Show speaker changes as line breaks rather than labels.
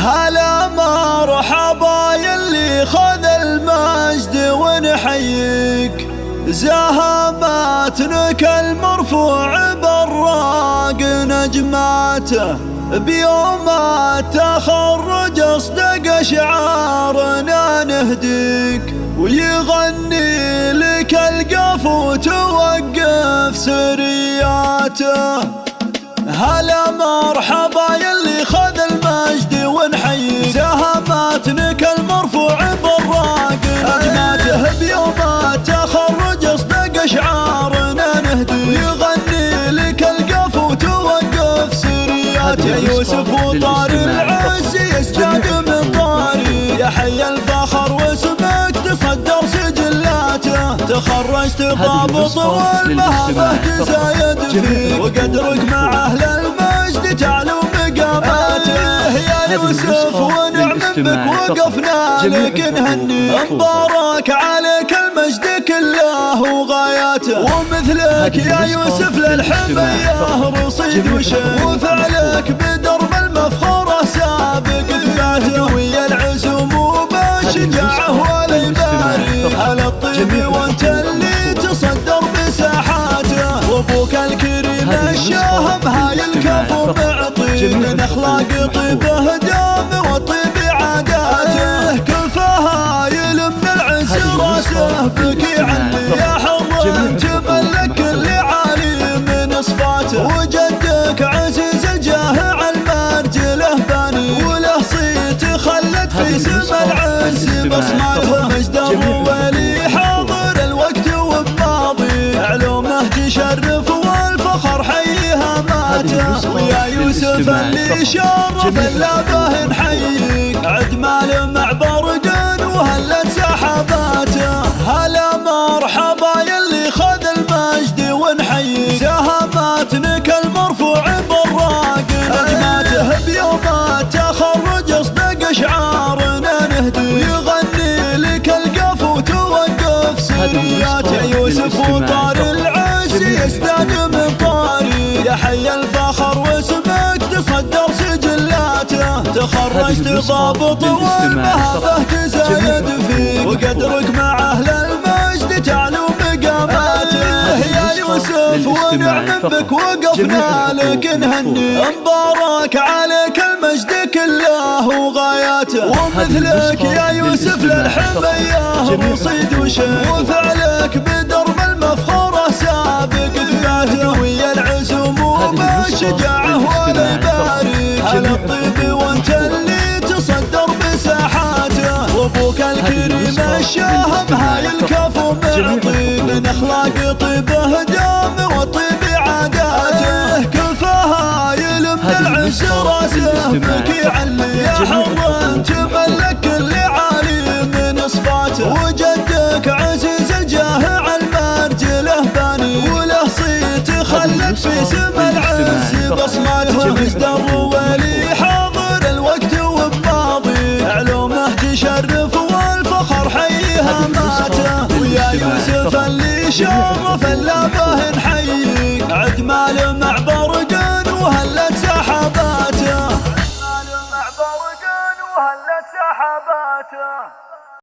هلا مرحبا يلي خذ المجد ونحييك، زهماتنك المرفوع براق نجماته، بيوم التخرج اصدق شعارنا نهديك، ويغني لك القفو توقف سرياته. هلا مرحبا يلي خذ المجد ونحييك، زهماتنك المرفوع براق نجماته، بيوم التخرج اصدق شعارنا نهدي، ويغني لك القفو توقف سرياته. يا يوسف وطار العز يزداد من طاري، يا حي الفخر واسمك تصدر سجلاته، تخرجت ضابط والمهابة تزايد فيه، وقدرك مع اهل المجد تعلو مقاماته. يا يوسف ونعم بك وقفنا لك نهني، مبارك عليك المجد كله وغاياته، ومثلك يا يوسف للحمية رصيد وشيء، وفعلك بدرب المفخرة سابق ثباته، ويا العزم وبالشجاعة والإباري، على الطيب وانت اللي تصدر بساحاته، وابوك الكريم الشاهم هاي الكفو معطي، من اخلاق طيبه دام وطيب عاداته، كل فهايل من العز راسه بك يعلي، يا حر تملك اللي عالي من صفاته، وجدك عزيز الجاه على المرجله باني، وله صيت خلت في سما العز بصماته، مجد الرويلي حاضر الوقت وبماضي، علومه تشرف والفخر حيها ماته، ويا يوسف اللي شرف اللابه نحييك، عدمال مع برقان وهلت سحاباته. هلا مرحبا يلي خذ المجد ونحييك، زهماتنك المرفوع براق نجماته، بيوم التخرج اصدق شعارنا نهدي، ويغني لك القفو توقف سرياته. يا يوسف وطار العز يزداد من طاري، يا حي الفخر واسمك تصدر سجلاته، تخرجت ضابط والمهابة تزايد فيك، وقدرك مع اهل المجد تعلو مقاماته. يا يوسف ونعم بك وقفنا لك نهني، مبارك عليك المجد كله وغاياته، ومثلك يا يوسف للحمية رصيد وشيء، وفعلك بدرب المفخرة سابق ثباته، ويا العزم وبالشجاعة والإباري، على الطيب وانت اللي تصدر بساحاته، وابوك الكريم الشاهم هاي الكفو معطي، من اخلاق طيبه دام وطيب عاداته، كل فهايل من العز راسه بك يعلي، يا حر تملك اللي عالي من صفاته، وجدك عزيز الجاه على المرجله باني، وله صيت خلت في سما العز بصماته، مجد الرويلي حاضر الوقت وبماضي، علومه تشرف والفخر حيها ماته، ويا يوسف اللي شرف اللابه نحييك، عدمال مع برقان وهلت سحاباته، عدمال مع برقان وهلت سحاباته.